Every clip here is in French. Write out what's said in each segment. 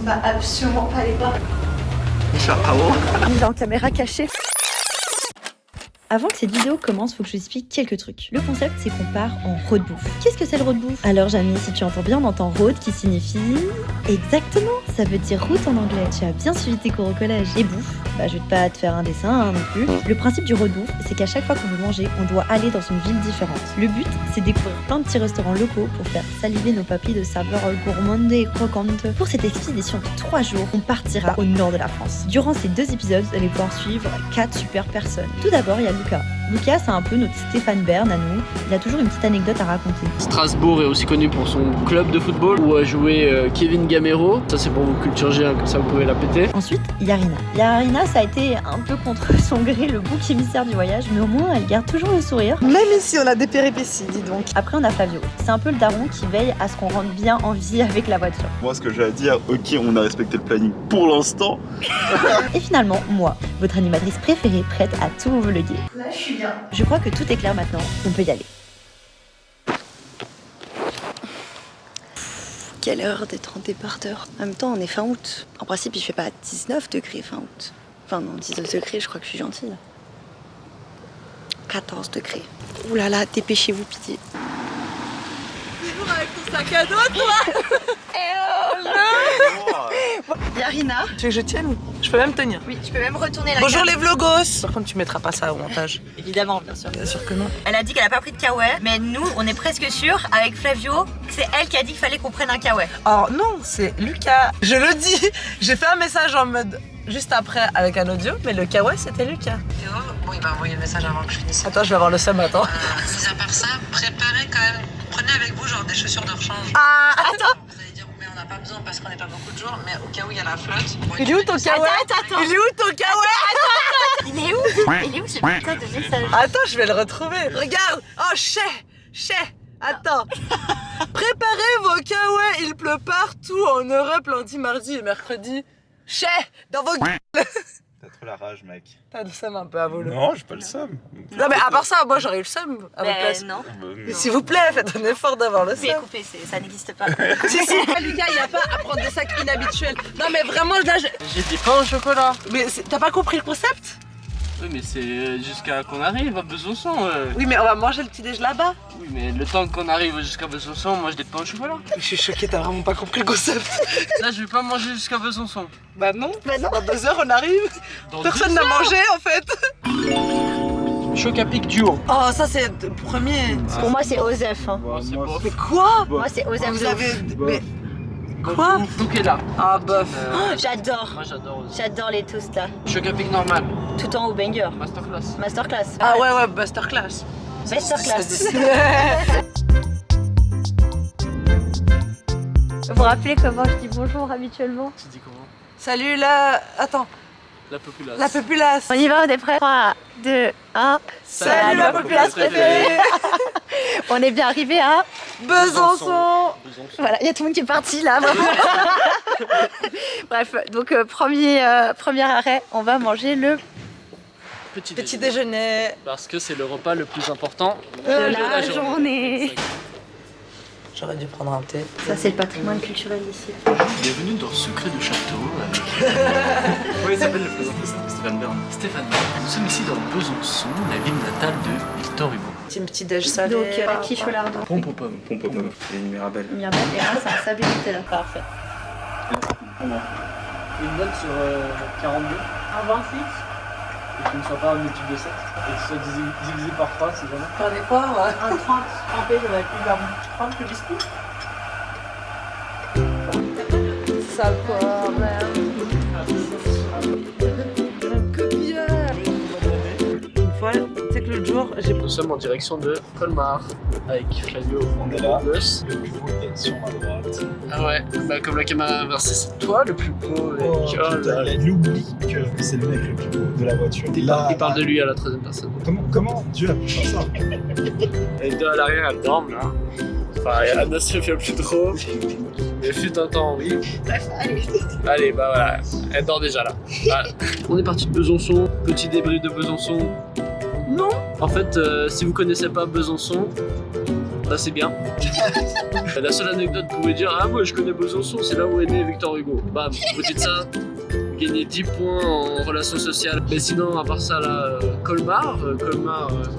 va absolument pas les voir. Il est en caméra cachée. Avant que cette vidéo commence, faut que je vous explique quelques trucs. Le concept, c'est qu'on part en road bouffe. Qu'est-ce que c'est le road bouffe? Alors Jamie, si tu entends bien, on entend road qui signifie... Exactement, ça veut dire route en anglais. Tu as bien suivi tes cours au collège. Et bouffe, bah je vais pas te faire un dessin non plus. Le principe du road bouffe, c'est qu'à chaque fois qu'on veut manger, on doit aller dans une ville différente. Le but, c'est de découvrir plein de petits restaurants locaux pour faire saliver nos papilles de saveurs gourmandes et croquantes. Pour cette expédition de 3 jours, on partira au nord de la France. Durant ces 2 épisodes, vous allez pouvoir suivre 4 super personnes. Tout d'abord, il y a Lucas. Lucas, c'est un peu notre Stéphane Bern à nous. Il a toujours une petite anecdote à raconter. Strasbourg est aussi connu pour son club de football où a joué Kevin Gamero. Ça, c'est pour vos cultures G, comme ça vous pouvez la péter. Ensuite, il y a Rina. Yarina, ça a été un peu contre son gré le bouc émissaire du voyage, mais au moins, elle garde toujours le sourire. Même ici, on a des péripéties, dis donc. Après, on a Flavio. C'est un peu le daron qui veille à ce qu'on rentre bien en vie avec la voiture. Moi, ce que j'ai à dire, ok, on a respecté le planning pour l'instant. Et finalement, moi, votre animatrice préférée, prête à tout vous vloguer. Là, je suis bien. Je crois que tout est clair maintenant, on peut y aller. Quelle heure d'être en débardeur. En même temps, on est fin août. En principe, il fait pas 19 degrés fin août. Enfin non, 19 degrés, je crois que je suis gentille. 14 degrés. Ouh là là, dépêchez-vous, pitié. Toujours avec ton sac à dos, toi. Yarina. Tu veux que je tienne? Je peux même tenir. Oui, je peux même retourner la Bonjour carte. les vlogos. Par contre, tu mettras pas ça au montage. Évidemment, bien sûr. Bien sûr que non. Elle a dit qu'elle a pas pris de kawaii, mais nous, on est presque sûrs, avec Flavio, que c'est elle qui a dit qu'il fallait qu'on prenne un kawaii. Oh non, c'est Lucas. Je le dis. J'ai fait un message en mode juste après avec un audio, mais le kawaii c'était Lucas. Bon, il m'a envoyé le message avant que je finisse. Attends, je vais avoir le seum, attends. Mis à part ça, préparez quand même. Prenez avec vous genre des chaussures de rechange. Ah, attends. Vous allez dire, mais on n'a pas besoin parce qu'on n'est pas beaucoup de jours, mais au cas où il y a la flotte. Il est où ton kawaii? Attends. Il est où ton kawaii? Il est où? Il est où ce putain de message? Attends, je vais le retrouver. Regarde. Oh, chais. Attends. Préparez vos kawaii. Il pleut partout en Europe lundi, mardi et mercredi. Chais dans vos T'as trop la rage, mec. T'as le seum un peu à volo. Non, j'ai pas le seum. Non, mais à part ça, moi j'aurais eu le seum à votre place. Non. Mais s'il vous plaît, faites un effort d'avoir le Coupez, seum. coupez, ça n'existe pas. Si, Lucas, il n'y a pas à prendre des sacs inhabituels. Non, mais vraiment, là, J'ai des pains au chocolat. mais t'as pas compris le concept? Oui, mais c'est jusqu'à qu'on arrive à Besançon. Oui, mais on va manger le petit déj là-bas. Oui, mais le temps qu'on arrive jusqu'à Besançon, on mange des pains au chocolat. Je suis choquée, t'as vraiment pas compris le concept. Là, je vais pas manger jusqu'à Besançon. Bah non, dans 2 heures on arrive. Dans Personne n'a mangé en fait. Choc à pic duo. Oh, ça c'est le premier. Pour moi, c'est Osef. Hein. Oh, c'est beau. Mais quoi? Moi, c'est Osef. Vous de avez. ouf. Mais. Quoi? Donc est là. Ah, bof. J'adore. Moi j'adore aussi. J'adore les toasts là. Choc à pic normal. Tout en haut banger. Masterclass. Masterclass. Ah, ouais, masterclass. Masterclass. Vous vous rappelez comment je dis bonjour habituellement? Tu dis comment? Salut là. Attends, La populace. la populace. On y va, on est prêts? 3, 2, 1. Salut la populace préférée. On est bien arrivé à... Besançon. Voilà, il y a tout le monde qui est parti là. Bref, donc premier arrêt, on va manger le Petit déjeuner. Parce que c'est le repas le plus important de la journée. J'aurais dû prendre un thé. Ça, c'est le patrimoine culturel ici. Bienvenue dans Secret de Château avec Oui, il s'appelle le président Stéphane Bern. Stéphane. Nous sommes ici dans Besançon, la ville natale de Victor Hugo. C'est un petit déj salé. Donc, quiche au lardon. Pompe aux pommes. Pompe et une Mirabelle. Mirabelle, et là, c'est un sablé Nutella. Parfait. Une note sur 42. Un 28. Et qui ne soit pas un multiple de 7. Et que ce soit divisé par 3 si jamais. Faire des poires, ouais. Un 30. Trempé, ça va être hyper bon. 30 le biscuit. Sale poire, merde. Une fois, tu sais que l'autre jour, j'ai Nous sommes en direction de Colmar avec Flavio. On est là. Boss. Le plus beau est sur ma droite. Ah ouais, bah comme la caméra inversée, c'est toi le plus beau. Mec. Oh, Oh putain, là là. il oublie que c'est le mec le plus beau de la voiture. Et là, Il parle de lui à la troisième personne. Comment Dieu a pu faire ça? Les deux à l'arrière, elles dorment là. Enfin, Anna se fait plus trop. Mais fut un temps, oui. Bref, allez. Allez, bah voilà, elle dort déjà là. Voilà. On est parti de Besançon, petit débrief de Besançon. Non. En fait, si vous connaissez pas Besançon, Là c'est bien. La seule anecdote, vous pouvez dire, ah moi je connais Besançon, c'est là où est né Victor Hugo. Bam, vous dites ça, vous gagnez 10 points en relations sociales. Mais sinon, à part ça là, Colmar,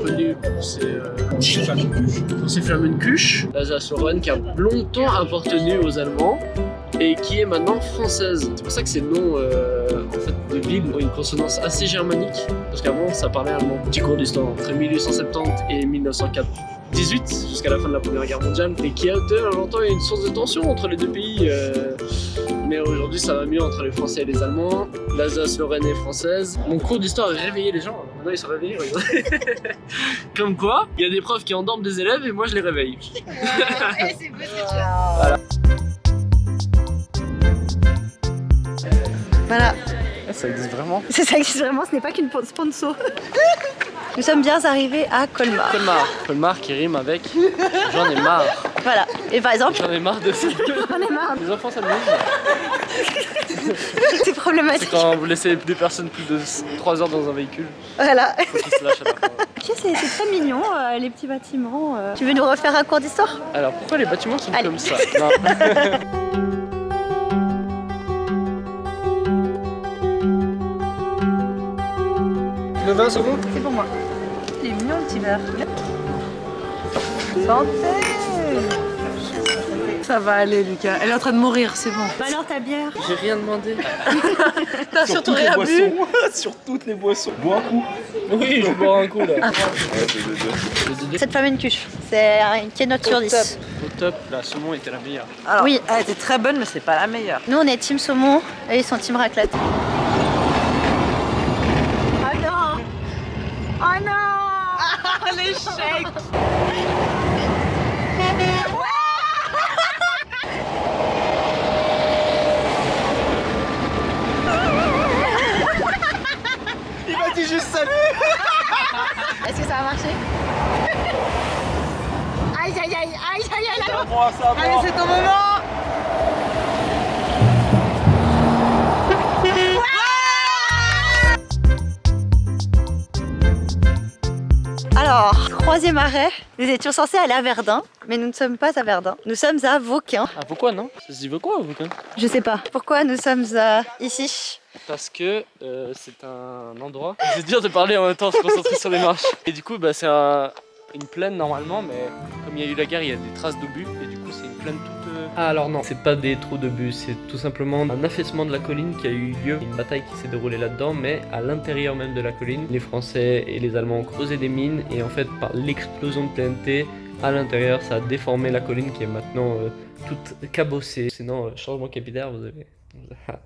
connu pour ses Flammenkuche, l'Alsace-Lorraine qui a longtemps appartenu aux Allemands et qui est maintenant française. C'est pour ça que ces noms en fait, de villes ont une consonance assez germanique, parce qu'avant ça parlait allemand. Petit cours d'histoire entre 1870 et 1918, jusqu'à la fin de la Première Guerre mondiale, et qui a été longtemps une source de tension entre les deux pays. Mais aujourd'hui ça va mieux entre les Français et les Allemands. L'Alsace-Lorraine est française. Mon cours d'histoire a réveillé les gens. Maintenant ils sont réveillés. Comme quoi, il y a des profs qui endorment des élèves et moi je les réveille. C'est beau ce que tu as. Voilà. Voilà. Ça existe vraiment. Ça existe vraiment, ce n'est pas qu'une sponsor. Nous sommes bien arrivés à Colmar. Colmar qui rime avec j'en ai marre. Voilà. Et par exemple, J'en ai marre de ça. j'en ai marre. Les enfants s'amusent. C'est problématique. C'est quand vous laissez des personnes plus de 3 heures dans un véhicule. Voilà. Faut qu'ils se lâchent à la fin. Ok, c'est très mignon, les petits bâtiments. Tu veux nous refaire un cours d'histoire? Alors pourquoi les bâtiments sont Allez. comme ça? Non. Le vin c'est bon? C'est pour moi. Il est mignon le petit verre. Santé. Ça va aller, Lucas. Elle est en train de mourir, c'est bon. Bah alors ta bière? J'ai rien demandé. T'as surtout rien bu. Sur toutes les boissons. Bois un coup. Oui, je vais boire un coup là. Cette Flammenkuche, c'est une note sur 10. Au top, la saumon était la meilleure. Alors, Oui. elle était très bonne, mais c'est pas la meilleure. Nous on est team saumon et ils sont team raclette. Oh non! Oh non! L'échec. Il m'a dit juste salut. Est-ce que ça va marcher? Aïe aïe aïe aïe aïe aïe! C'est à moi, c'est à moi. Allez, c'est ton moment. Alors, troisième arrêt, nous étions censés aller à Verdun, mais nous ne sommes pas à Verdun. Nous sommes à Vauquin. Ah pourquoi non? Ça se dit quoi vous quand? Je sais pas. Pourquoi nous sommes ici? Parce que c'est un endroit. C'est dur de parler en même temps, se concentrer sur les marches. Et du coup, bah, c'est une plaine normalement, mais comme il y a eu la guerre, il y a des traces d'obus et du coup, c'est une plaine toute. Ah alors non, c'est pas des trous d'obus, c'est tout simplement un affaissement de la colline qui a eu lieu. Une bataille qui s'est déroulée là-dedans, mais à l'intérieur même de la colline, les Français et les Allemands ont creusé des mines et en fait, par l'explosion de TNT, à l'intérieur, ça a déformé la colline qui est maintenant toute cabossée. Sinon, changement capillaire, vous avez.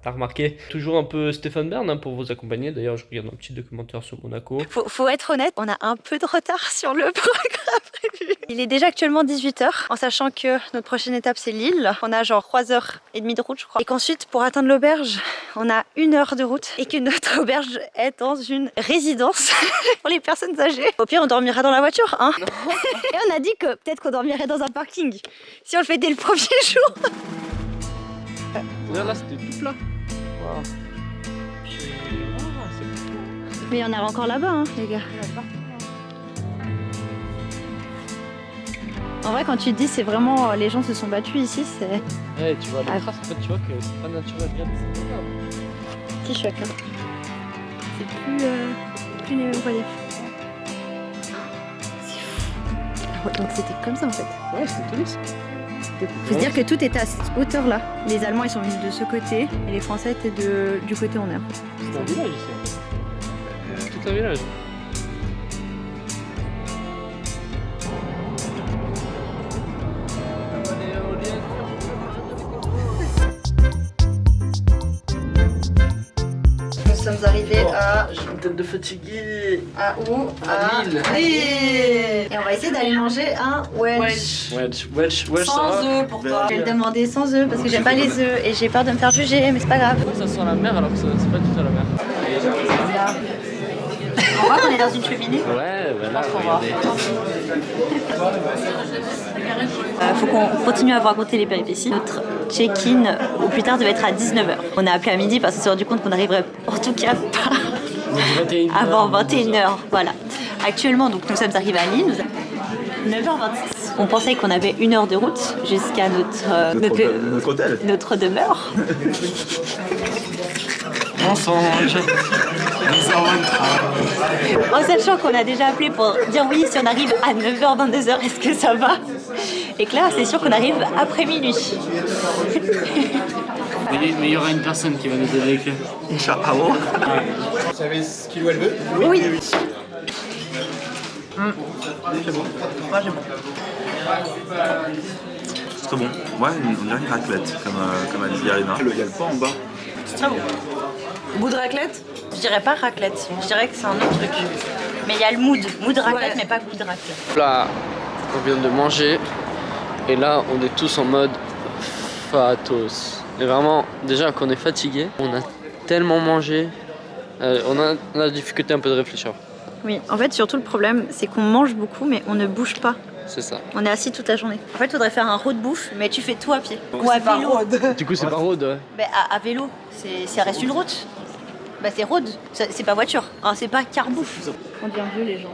T'as remarqué? Toujours un peu Stéphane Bern hein, pour vous accompagner. D'ailleurs, je regarde un petit documentaire sur Monaco. Faut être honnête, on a un peu de retard sur le programme prévu. Il est déjà actuellement 18h, en sachant que notre prochaine étape c'est Lille. On a genre 3h30 de route, je crois. Et qu'ensuite, pour atteindre l'auberge, on a 1 heure de route. Et que notre auberge est dans une résidence pour les personnes âgées. Au pire, on dormira dans la voiture, hein. Et on a dit que peut-être qu'on dormirait dans un parking. Si on le fait dès le premier jour. Là, c'était tout plat. Wow. Mais il y en a encore là-bas, hein, les gars. En vrai, quand tu te dis, c'est vraiment les gens se sont battus ici, c'est. Ouais, tu vois, les traces, en fait, tu vois que c'est pas naturel. Regarde, c'est pas grave. Petit choc. Hein. C'est plus les mêmes reliefs. C'est fou. Ah ouais, donc c'était comme ça en fait. Ouais, c'était tout lisse. Faut se dire que tout était à cette hauteur-là. Les Allemands ils sont venus de ce côté et les Français étaient du côté où on est. C'est un village ici. C'est tout un village. Nous sommes arrivés à. J'ai une tête de fatigué. À où? À Lille. Et on va essayer d'aller manger un wedge. Wedge, ça Sans va. œufs pour toi. Je vais le demander sans œufs parce que j'aime pas les œufs et j'ai peur de me faire juger, mais c'est pas grave. Ça sent la mer alors que c'est pas du tout la mer. On voit qu'on est dans une cheminée. Ouais, voilà, regardez. Faut qu'on continue à vous raconter les péripéties. Notre check-in au plus tard devait être à 19h. On a appelé à midi parce qu'on s'est rendu compte qu'on n'arriverait en tout cas pas avant 21h. Voilà. Actuellement, donc, nous sommes arrivés à Lille. 9h26. On pensait qu'on avait 1 heure de route jusqu'à Notre hôtel. notre demeure. Mensonge. En sachant qu'on a déjà appelé pour dire oui, si on arrive à 9h, 22h, est-ce que ça va? Et que là, c'est sûr qu'on arrive après minuit. Mais il y aura une personne qui va nous donner les clés. Inch'Allah. Vous savez ce qu'il ou elle veut? Oui. C'est très bon. Ouais, on dirait une raclette, comme a dit Irina. Il y a le pain en bas. C'est très bon. Bout de raclette? Je dirais pas raclette, je dirais que c'est un autre truc. Mais il y a le mood raclette, Ouais. mais pas goût de raclette. Là, on vient de manger. Et là, on est tous en mode fatos. Et vraiment, déjà qu'on est fatigué, on a tellement mangé. On a la difficulté un peu de réfléchir. Oui, en fait, surtout le problème, c'est qu'on mange beaucoup, mais on ne bouge pas. C'est ça. On est assis toute la journée. En fait, il faudrait faire un road bouffe, mais tu fais tout à pied. Ou à vélo. Du coup, c'est pas road, ouais. Ben, à vélo, ça reste une route. Bah c'est road, c'est pas voiture, hein, c'est pas car bouffe. On devient vieux les gens.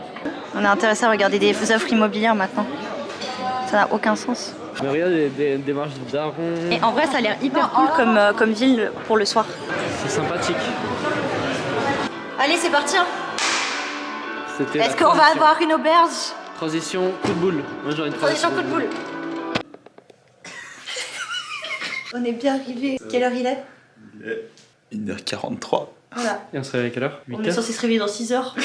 On est intéressé à regarder des offres immobilières maintenant. Ça n'a aucun sens. Mais regarde des marches de daron. Et en vrai, ça a l'air hyper cool comme ville pour le soir. C'est sympathique. Allez, c'est parti. Hein. C'était la Est-ce qu'on va transition. avoir une auberge? Transition, coup de boule. Moi j'aurais une Transition coup de boule. On est bien arrivé. Quelle heure il est? Il est 1h43. Voilà. Et on se réveille à quelle heure? On est censé se réveiller dans 6 heures.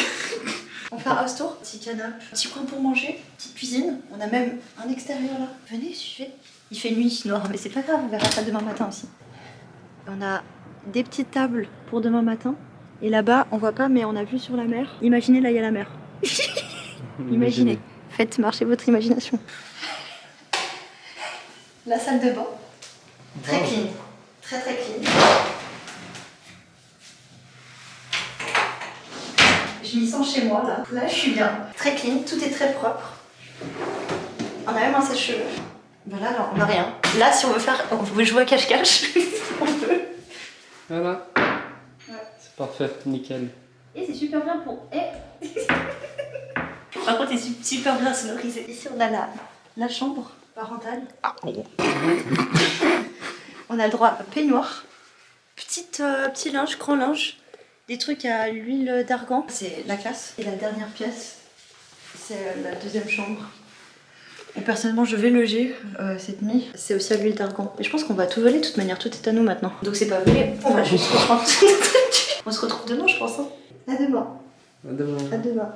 On fait un house tour, petit canapé, petit coin pour manger, petite cuisine. On a même un extérieur là. Venez, suivez. Il fait nuit noir, mais c'est pas grave, on verra ça demain matin aussi. On a des petites tables pour demain matin. Et là-bas, on voit pas, mais on a vue sur la mer. Imaginez, là, il y a la mer. Imaginez. Faites marcher votre imagination. La salle de bain. Très clean. Très très clean. Je m'y sens chez moi là. Là, je suis bien. Très clean, tout est très propre. On a même un sèche-cheveux. Ben là, non, on n'a rien. Là, si on veut jouer à cache-cache, on peut. Voilà. Ouais. C'est parfait, nickel. Et c'est super bien pour. Par contre, c'est super bien sonorisé. Ici, on a la chambre parentale. On a le droit à peignoir. Petit linge, grand linge. Des trucs à l'huile d'argan. C'est la classe. Et la dernière pièce, c'est la deuxième chambre. Et personnellement, je vais loger cette nuit. C'est aussi à l'huile d'argan. Et je pense qu'on va tout voler de toute manière. Tout est à nous maintenant. Donc c'est pas volé. On va juste reprendre tout notre truc. On se retrouve demain, je pense. Hein. À demain. À demain. À demain.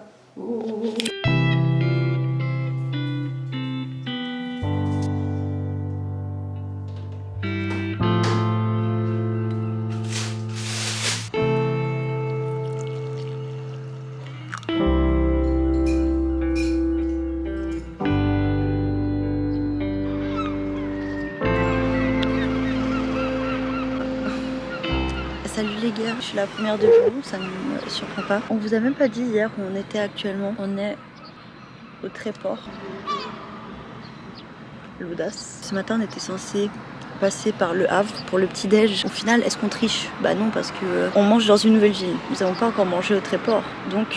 Salut les gars, je suis la première de jour, ça ne me surprend pas. On vous a même pas dit hier où on était actuellement. On est au Tréport. L'audace. Ce matin, on était censé passer par le Havre pour le petit-déj. Au final, est-ce qu'on triche? Bah non, parce que on mange dans une nouvelle ville. Nous n'avons pas encore mangé au Tréport. Donc,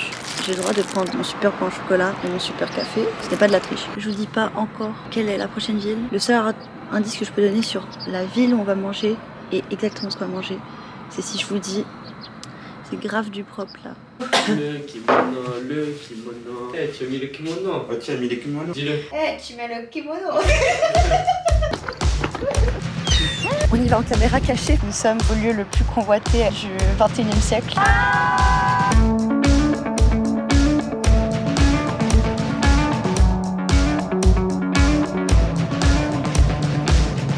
j'ai le droit de prendre mon super pain au chocolat et mon super café. Ce n'est pas de la triche. Je vous dis pas encore quelle est la prochaine ville. Le seul indice que je peux donner sur la ville où on va manger et exactement ce qu'on va manger, c'est si je vous dis, c'est grave du propre là. Le kimono. Eh, tu as mis le kimono. Oh, tu as mis les kimonos. Dis-le. Eh, tu mets le kimono. On y va en caméra cachée. Nous sommes au lieu le plus convoité du 21e siècle.